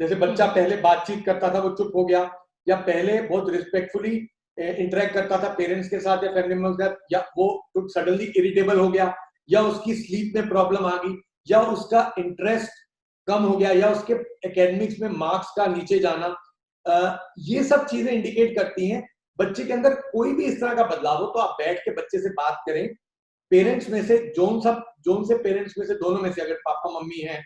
जैसे बच्चा पहले बातचीत करता था वो चुप हो गया, या पहले बहुत रिस्पेक्टफुली इंटरेक्ट करता था पेरेंट्स के साथ या फैमिली मेंबर्स के साथ, या वो सडनली इरिटेबल हो गया, या उसकी स्लीप में प्रॉब्लम आ गई, या उसका इंटरेस्ट कम हो गया, या उसके एकेडमिक्स में मार्क्स का नीचे जाना, ये सब चीजें इंडिकेट करती हैं बच्चे के अंदर कोई भी इस तरह का बदलाव हो। तो आप बैठ के बच्चे से बात करें। पेरेंट्स में से जोन से पेरेंट्स में से दोनों में से अगर पापा मम्मी हैं,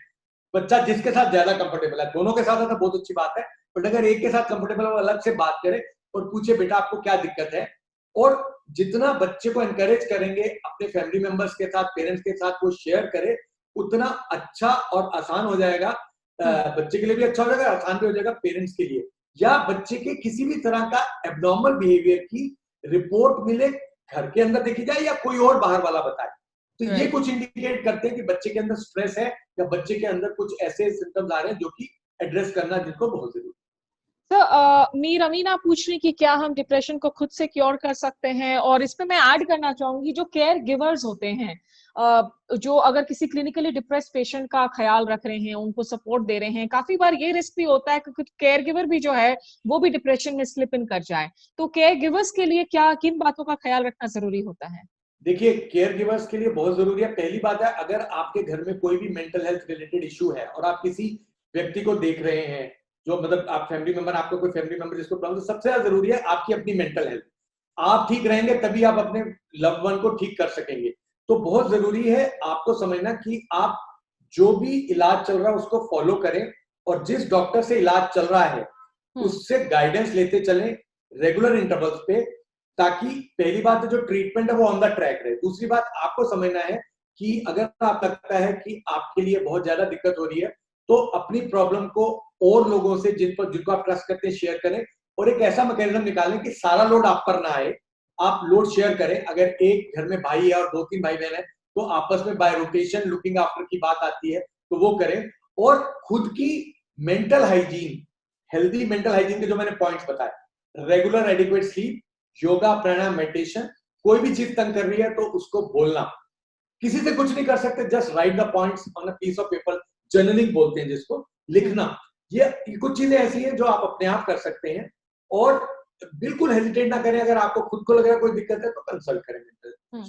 बच्चा जिसके साथ ज्यादा कंफर्टेबल है, दोनों के साथ है तो बहुत अच्छी बात है, बट अगर एक के साथ कंफर्टेबल है वो अलग से बात करे और पूछे बेटा आपको क्या दिक्कत है। और जितना बच्चे को एनकरेज करेंगे अपने फैमिली मेंबर्स के साथ, पेरेंट्स के साथ वो शेयर करे, उतना अच्छा और आसान हो जाएगा। बच्चे के लिए भी अच्छा हो जाएगा, आसान भी हो जाएगा पेरेंट्स के लिए। या बच्चे के किसी भी तरह का एबनॉर्मल बिहेवियर की रिपोर्ट मिले, घर के अंदर देखी जाए या कोई और बाहर वाला बताए, तो ये कुछ इंडिकेट करते हैं कि बच्चे के अंदर स्ट्रेस है या बच्चे के अंदर कुछ ऐसे सिम्टम्स आ रहे हैं जो कि एड्रेस करना जिनको बहुत जरूरी है। मीर अमीना पूछ रही कि क्या हम डिप्रेशन को खुद से क्योर कर सकते हैं, और इसमें मैं ऐड करना चाहूंगी जो केयर गिवर्स होते हैं, जो अगर किसी क्लिनिकली डिप्रेस पेशेंट का ख्याल रख रहे हैं, उनको सपोर्ट दे रहे हैं, काफी बार ये रिस्क भी होता है कि कुछ केयर गिवर भी जो है वो भी डिप्रेशन में स्लिप इन कर जाए। तो केयर गिवर्स के लिए क्या किन बातों का ख्याल रखना जरूरी होता है? देखिए, केयर गिवर्स के लिए बहुत जरूरी है। पहली बात है, अगर आपके घर में कोई भी मेंटल हेल्थ रिलेटेड इशू है और आप किसी व्यक्ति को देख रहे हैं, जो मतलब आप फैमिली मेंबर, आपका कोई फैमिली मेंबर जिसको प्रॉब्लम, तो सबसे ज्यादा जरूरी है आपकी अपनी मेंटल हेल्थ। आप ठीक रहेंगे तभी आप अपने लव्ड वन को ठीक कर सकेंगे। तो बहुत जरूरी है आपको समझना कि आप जो भी इलाज चल रहा है उसको फॉलो करें, और जिस डॉक्टर से इलाज चल रहा है उससे गाइडेंस लेते चलें रेगुलर इंटरवल्स पे, ताकि पहली बात है जो ट्रीटमेंट है वो ऑन द ट्रैक रहे। दूसरी बात आपको समझना है कि अगर आप लगता है कि आपके लिए बहुत ज्यादा दिक्कत हो रही है, तो अपनी प्रॉब्लम को और लोगों से जिनको आप ट्रस्ट करते हैं शेयर करें, और एक ऐसा मैकेनिज्म निकालें कि सारा लोड आप पर ना आए, आप लोड शेयर करें। अगर एक घर में भाई है और 2-3 भाई बहन है, तो आपस में बाय रोटेशन लुकिंग आफ्टर की बात आती है तो वो करें। और खुद की mental hygiene, healthy mental hygiene के जो मैंने पॉइंट्स बताए, रेगुलर एडिक्वेट स्लीप, योगा, प्राणायाम, मेडिटेशन, कोई भी चीज तंग कर रही है तो उसको बोलना। किसी से कुछ नहीं कर सकते, just write the points on a piece of paper, journaling बोलते हैं जिसको, लिखना। ये कुछ चीजें ऐसी हैं जो आप अपने आप कर सकते हैं, और बिल्कुल हेजिटेट ना करें। अगर आपको खुद को लग रहा है कोई दिक्कत है तो कंसल्ट करें।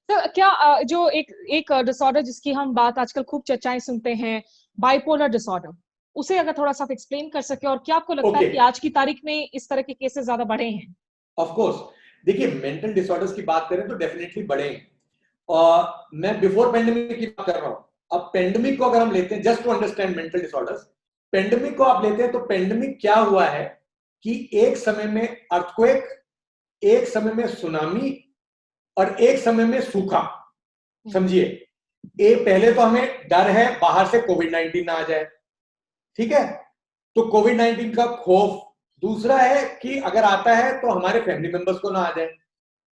तो क्या जो एक एक डिसऑर्डर जिसकी हम बात आजकल खूब चर्चाएं सुनते हैं, बाइपोलर डिसऑर्डर, उसे अगर थोड़ा सा एक्सप्लेन कर सके, और क्या आपको लगता है कि आज की तारीख में इस तरह के केसेस ज्यादा बढ़े हैं? ऑफ कोर्स, देखिए मेंटल डिसऑर्डर्स की बात करें तो डेफिनेटली बढ़े हैं। और मैं बिफोर पेंडेमिक की बात कर रहा हूं। अब पेंडेमिक को अगर हम लेते हैं, just to understand mental disorders, pandemic को आप लेते हैं तो पेंडेमिक क्या हुआ है कि एक समय में अर्थक्वेक, एक समय में सुनामी और एक समय में सूखा। समझिए, पहले तो हमें डर है बाहर से कोविड-19 ना आ जाए, ठीक है, तो कोविड-19 का खौफ। दूसरा है कि अगर आता है तो हमारे फैमिली मेंबर्स को ना आ जाए।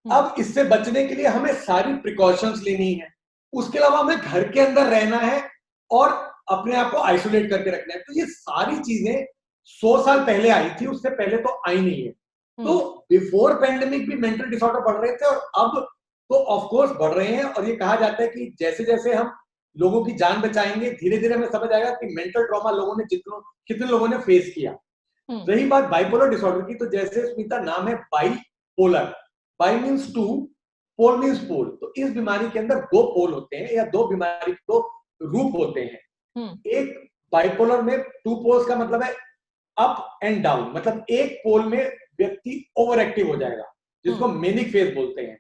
अब इससे बचने के लिए हमें सारी प्रिकॉशंस लेनी है, उसके अलावा हमें घर के अंदर रहना है और अपने आप को आइसोलेट करके रखना है। तो ये सारी चीजें 100 साल पहले आई थी, उससे पहले तो आई नहीं है। तो बिफोर पेंडेमिक भी मेंटल डिसऑर्डर बढ़ रहे थे और अब तो ऑफ कोर्स बढ़ रहे हैं। और ये कहा जाता है कि जैसे जैसे हम लोगों की जान बचाएंगे, धीरे धीरे हमें समझ आएगा कि मेंटल ट्रॉमा लोगों ने कितने लोगों ने फेस किया। रही बात बाइपोलर डिसऑर्डर की, तो जैसे स्मिता नाम है bipolar, bi means two, pole means pole. तो इस बीमारी के अंदर दो पोल होते हैं या दो बीमारी के दो रूप होते हैं। एक बाइपोलर में टू पोल्स का मतलब है अप एंड डाउन, मतलब एक पोल में व्यक्ति ओवर एक्टिव हो जाएगा, जिसको मेनिक फेज बोलते हैं।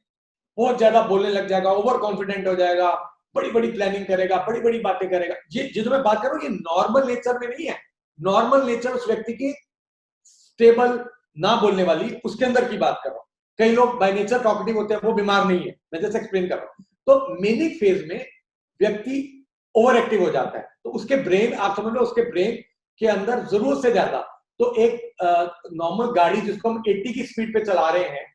बहुत ज्यादा बोलने लग जाएगा, ओवर कॉन्फिडेंट हो जाएगा, बड़ी बड़ी प्लानिंग करेगा, बड़ी बड़ी बातें करेगा। ये जो मैं बात कर रहा हूं ये नॉर्मल नेचर में नहीं है। नॉर्मल नेचर उस व्यक्ति की स्टेबल, ना बोलने वाली, उसके अंदर की बात कर रहा हूं। कई लोग बाय नेचर टॉकेटिव होते हैं, वो बीमार नहीं है, मैं जैसे एक्सप्लेन कर रहा हूं। तो मेनिक फेज में व्यक्ति ओवर एक्टिव हो जाता है, तो उसके ब्रेन, आप समझ लो उसके ब्रेन के अंदर जरूरत से ज्यादा, तो एक नॉर्मल गाड़ी जिसको हम 80 की स्पीड पे चला रहे हैं,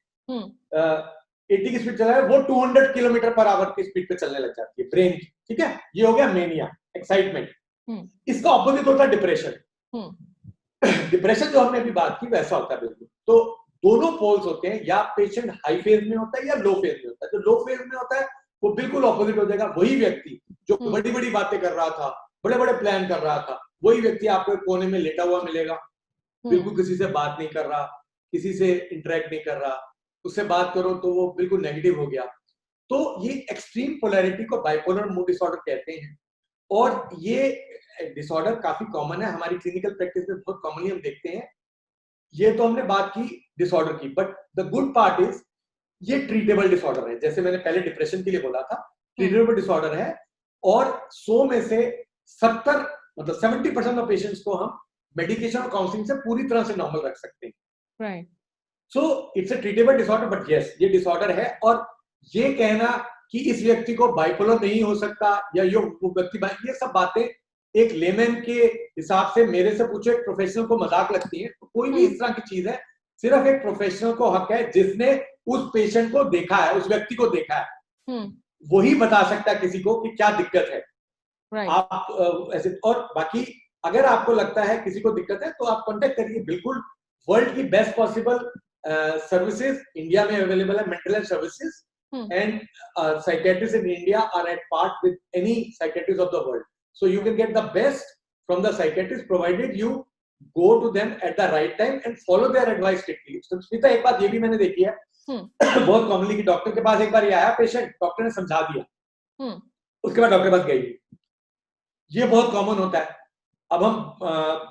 80 की स्पीड चला रहे हैं, वो 200 किलोमीटर पर आवर की स्पीड पे चलने लग जाती है ब्रेन की। ठीक है, ये हो गया मेनिया, एक्साइटमेंट। इसका ऑपोजिट होता है डिप्रेशन। डिप्रेशन जो हमने अभी बात की वैसा होता है बिल्कुल। तो दोनों पोल्स होते हैं, या पेशेंट हाई फेज में होता है या लो फेज में होता है। जो लो फेज में होता है वो बिल्कुल ऑपोजिट हो जाएगा। वही व्यक्ति जो बड़ी बड़ी बातें कर रहा था, बड़े बड़े प्लान कर रहा था, वही व्यक्ति आपको कोने में लेटा हुआ मिलेगा, बिल्कुल किसी से बात नहीं कर रहा, किसी से इंटरेक्ट नहीं कर रहा। उससे बात करो तो वो बिल्कुल नेगेटिव हो गया। तो ये एक्सट्रीम पोलैरिटी को बाइपोलर मूड डिसऑर्डर कहते हैं। और ये डिसऑर्डर काफी कॉमन है हमारी क्लिनिकल प्रैक्टिस में, बहुत कॉमनली हम देखते हैं। ये तो हमने बात की डिसऑर्डर की, but the good part is ये ट्रीटेबल डिसऑर्डर है। जैसे मैंने पहले डिप्रेशन के लिए बोला था, ट्रीटेबल डिसऑर्डर है। और 100 में से 70 मतलब 70% ऑफ पेशेंट्स को हम मेडिकेशन और काउंसलिंग से पूरी तरह से नॉर्मल रख सकते हैं। Right. So it's a treatable disorder, but yes ये डिसऑर्डर है। और ये कहना कि इस व्यक्ति को बाइपोलर नहीं हो सकता या ये व्यक्ति, ये सब बातें एक लेमैन के हिसाब से मेरे से पूछो, एक प्रोफेशनल को मजाक लगती है। तो कोई भी इस तरह की चीज है, सिर्फ एक प्रोफेशनल को हक है जिसने उस पेशेंट को देखा है, उस व्यक्ति को देखा है, वही बता सकता है किसी को कि क्या दिक्कत है। आप ऐसे, और बाकी अगर आपको लगता है किसी को दिक्कत है तो आप कांटेक्ट करिए। बिल्कुल वर्ल्ड की बेस्ट पॉसिबल सर्विसेज इंडिया में अवेलेबल है, mental health services, and psychiatrists in India are at part with any psychiatrist of the world, so you can get the best from the psychiatrist provided you go to them at the right time and follow their advice strictly. Smita, एक बात ये भी मैंने देखी है बहुत कॉमनली कि डॉक्टर के पास एक बार ये आया पेशेंट, डॉक्टर ने समझा दिया, उसके बाद डॉक्टर के पास गई। ये बहुत कॉमन होता है। अब हम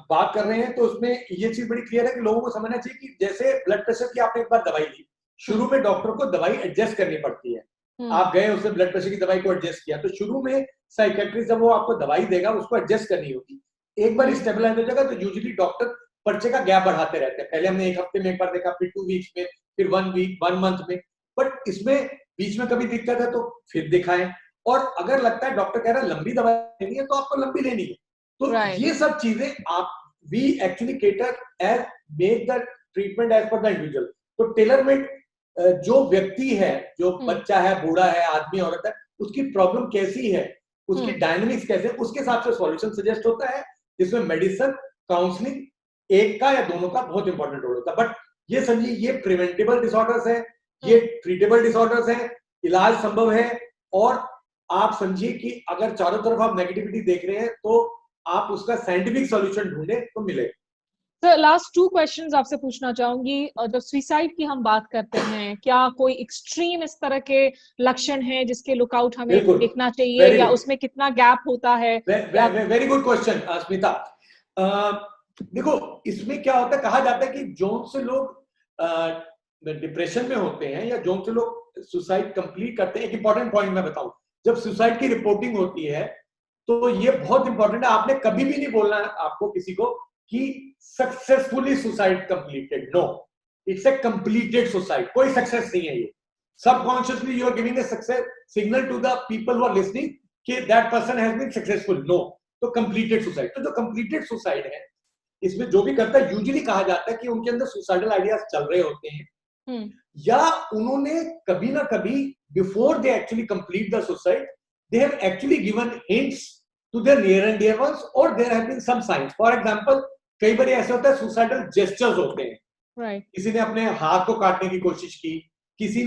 बात कर रहे हैं तो उसमें ये चीज बड़ी क्लियर है कि लोगों को समझना चाहिए कि जैसे ब्लड प्रेशर की आपने एक बार दवाई ली, शुरू में डॉक्टर को दवाई एडजस्ट करनी पड़ती है। आप गए, उसने ब्लड प्रेशर की दवाई को एडजस्ट किया, तो शुरू में साइकियाट्रिस्ट जब वो आपको दवाई देगा उसको एडजस्ट करनी होगी। एक बार स्टेबलाइज हो जाएगा तो यूजुअली डॉक्टर पर्चे का गैप बढ़ाते रहते हैं। पहले हमने एक हफ्ते में एक बार देखा, फिर 2 वीक्स में, फिर 1 वीक, 1 मंथ में। बट इसमें बीच में कभी दिक्कत है तो फिर दिखाएं। और अगर लगता है डॉक्टर कह रहा है लंबी दवाई लेनी है तो आपको लंबी लेनी है। तो ये सब चीजें आप we actually cater as make the treatment as per the individual. तो टेलर मेड जो व्यक्ति है, जो बच्चा है, बूढ़ा है, आदमी, औरत है, उसकी प्रॉब्लम कैसी है, उसकी डायनेमिक्स कैसे, उसके हिसाब से सॉल्यूशन सजेस्ट होता है, जिसमें मेडिसिन, काउंसलिंग एक का या दोनों का बहुत इंपॉर्टेंट रोल होता है। बट ये समझिए ये प्रिवेंटेबल डिसऑर्डर्स है, ये ट्रीटेबल डिसऑर्डर्स है, इलाज संभव है। और आप समझिए कि अगर चारों तरफ आप नेगेटिविटी देख रहे हैं तो आप उसका साइंटिफिक सॉल्यूशन ढूंढे तो मिले। सर, लास्ट 2 क्वेश्चंस आपसे पूछना चाहूंगी। जब सुसाइड की हम बात करते हैं, क्या कोई एक्सट्रीम इस तरह के लक्षण हैं जिसके लुकआउट हमें देखना चाहिए, या उसमें कितना गैप होता है? Very good question Smita. देखो इसमें क्या होता है, कहा जाता है कि जोन से लोग डिप्रेशन में होते हैं या जोन से लोग सुसाइड कंप्लीट करते हैं। एक इंपॉर्टेंट पॉइंट मैं बताऊं, जब सुसाइड की रिपोर्टिंग होती है तो ये बहुत इंपॉर्टेंट है, आपने कभी भी नहीं बोलना है आपको किसी को कि successfully suicide completed, no, it's a completed suicide, कोई सक्सेस नहीं है ये। Subconsciously you are giving a success signal to the people who are listening कि that person has been successful, no. तो कंप्लीटेड सुसाइड, तो जो कंप्लीटेड सुसाइड है इसमें जो भी करता है यूजुअली कहा जाता है कि उनके अंदर सुसाइडल आइडियाज चल रहे होते हैं या उन्होंने कभी ना कभी before they actually complete the suicide they have actually given hints to their near and dear ones or there have been some signs. For example, कई बार ऐसा होता है suicidal gestures होते हैं, right. किसी ने अपने हाथ को काटने की कोशिश की, किसी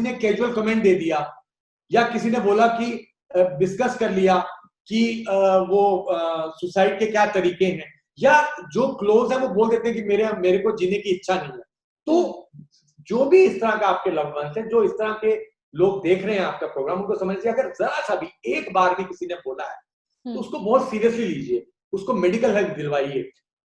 ने कैजुअल कमेंट दे दिया, या किसी ने बोला कि डिस्कस कर लिया कि वो सुसाइड के क्या तरीके हैं, या जो क्लोज है वो बोल देते हैं कि मेरे को जीने की इच्छा नहीं है। तो जो भी इस तरह का आपके लव्ड वंस है, जो इस तरह के लोग देख रहे हैं आपका प्रोग्राम, उनको समझिए अगर जरा सा भी एक बार भी किसी ने बोला है तो उसको बहुत सीरियसली लीजिए, उसको मेडिकल हेल्प दिलवाइए,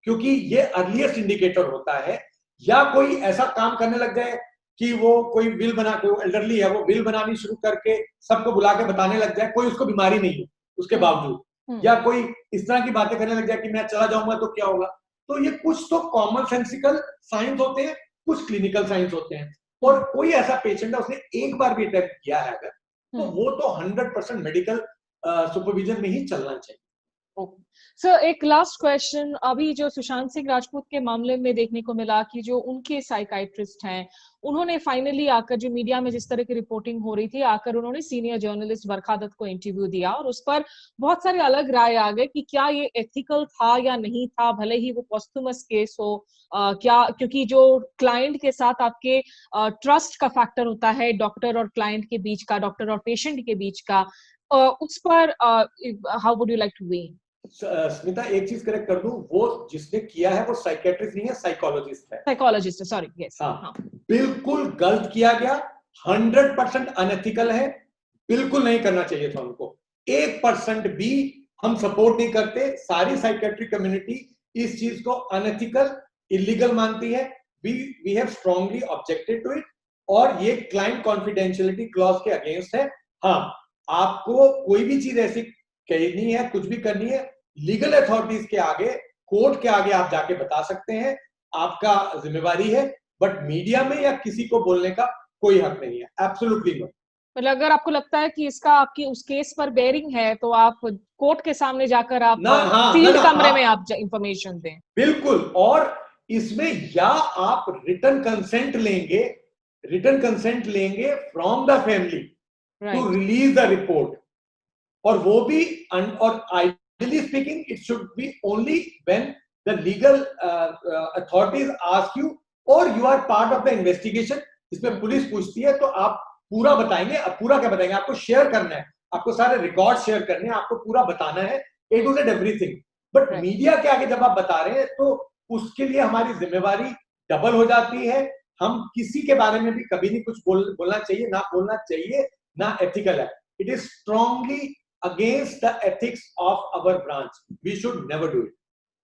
क्योंकि ये अर्लीस्ट इंडिकेटर होता है। या कोई ऐसा काम करने लग जाए कि वो कोई विल बना, कोई एल्डरली है वो विल बनानी शुरू करके सबको बुला के बताने लग जाए, कोई उसको बीमारी नहीं है उसके बावजूद, या कोई इस तरह की बातें करने लग जाए कि मैं चला जाऊंगा तो क्या होगा। तो ये कुछ तो कॉमन सेंसिकल साइंस होते हैं, कुछ क्लिनिकल साइंस होते हैं। और कोई ऐसा पेशेंट है उसने एक बार भी अटेम्प्ट किया है अगर, तो वो तो 100% मेडिकल सुपरविजन में ही चलना चाहिए। सर एक लास्ट क्वेश्चन, अभी जो सुशांत सिंह राजपूत के मामले में देखने को मिला कि जो उनके साइकाइट्रिस्ट हैं उन्होंने फाइनली आकर, जो मीडिया में जिस तरह की रिपोर्टिंग हो रही थी, आकर उन्होंने सीनियर जर्नलिस्ट वर्षा दत्त को इंटरव्यू दिया और उस पर बहुत सारे अलग राय आ गए कि क्या ये एथिकल था या नहीं था, भले ही वो पोस्टुमस केस हो, क्या, क्योंकि जो क्लाइंट के साथ आपके ट्रस्ट का फैक्टर होता है, डॉक्टर और क्लाइंट के बीच का, डॉक्टर और पेशेंट के बीच का, उस पर how would you like two way? Smita एक चीज करेक्ट कर दूं, वो जिसने किया है वो साइकियाट्रिस्ट नहीं है, साइकोलॉजिस्ट है। साइकोलॉजिस्ट है, सॉरी, यस। हाँ, बिल्कुल गलत किया गया, 100% अनएथिकल है, बिल्कुल नहीं करना चाहिए था उनको। 1% भी हम सपोर्ट नहीं करते। सारी साइकियाट्रिक कम्युनिटी इस चीज को अनएथिकल, इलीगल मानती है। We have strongly objected to it, और ये क्लाइंट कॉन्फिडेंशियलिटी क्लॉज के अगेंस्ट है। हाँ, आपको कोई भी चीज ऐसी कहनी है, कुछ भी करनी है, लीगल अथॉरिटीज के आगे, कोर्ट के आगे आप जाके बता सकते हैं, आपका जिम्मेवारी है, बट मीडिया में या किसी को बोलने का कोई हक नहीं है, एब्सोल्युटली नो। मतलब अगर आपको लगता है कि इसका आपकी उस केस पर बेयरिंग है तो आप कोर्ट के सामने जाकर आप सील्ड कमरे में आप इंफॉर्मेशन दें। बिल्कुल, और इसमें या आप रिटन कंसेंट लेंगे from the family to release the report, और वो भी, और ideally speaking it should be only when the legal authorities ask you और you are part of the investigation. इसमें पुलिस पूछती है तो आप पूरा बताएंगे। अब पूरा क्या बताएंगे? आपको शेयर करना है, आपको सारे रिकॉर्ड शेयर करने हैं, आपको पूरा बताना है, A to Z everything. But media के आगे जब आप बता रहे हैं तो उसके लिए हमारी जिम्मेवारी डबल हो जाती है। हम किसी के बारे में भी कभी नहीं कुछ बोलना चाहिए, ना बोलना चाहिए, ना एथिकल है। It is strongly against the ethics of our branch. We should never do it.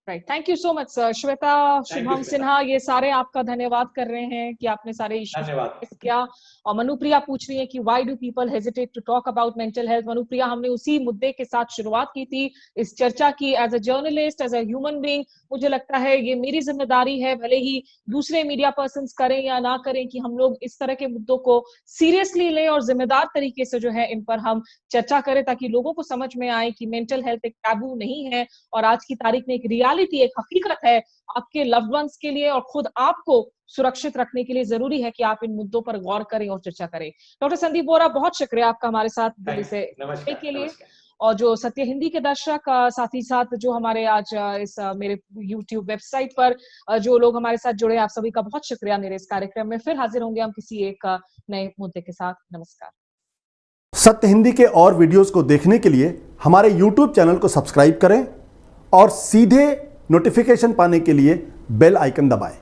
Right. Thank you so much, sir. Shweta, Shubham Sinha, ये सारे आपका धन्यवाद कर रहे हैं कि आपने सारे इश्यूज किया। और मनुप्रिया पूछ रही है कि why do people hesitate to talk about mental health? मनुप्रिया, हमने उसी मुद्दे के साथ शुरुआत की थी इस चर्चा की। As a journalist, as a human being, मुझे लगता है ये मेरी जिम्मेदारी है, भले ही दूसरे मीडिया पर्सन्स करें या ना करें, कि हम लोग इस तरह के मुद्दों को सीरियसली लें और जिम्मेदार तरीके से जो है इन पर हम चर्चा करें, ताकि लोगों को समझ में आए कि मेंटल हेल्थ एक टैबू नहीं है और आज की तारीख में एक रियलिटी, एक हकीकत है आपके लव्ड वंस के लिए, और खुद आपको सुरक्षित रखने के लिए जरूरी है कि आप इन मुद्दों पर गौर करें और चर्चा करें। डॉक्टर संदीप बोरा, बहुत शुक्रिया आपका हमारे साथ दिल्ली से के लिए। और जो सत्य हिंदी के दर्शक, साथ ही साथ जो हमारे आज इस मेरे YouTube वेबसाइट पर जो लोग हमारे साथ जुड़े, आप सभी का बहुत शुक्रिया। मेरे इस कार्यक्रम में फिर हाजिर होंगे हम किसी एक नए मुद्दे के साथ। नमस्कार। सत्य हिंदी के और वीडियोस को देखने के लिए हमारे YouTube चैनल को सब्सक्राइब करें और सीधे नोटिफिकेशन पाने के लिए बेल आइकन दबाएं।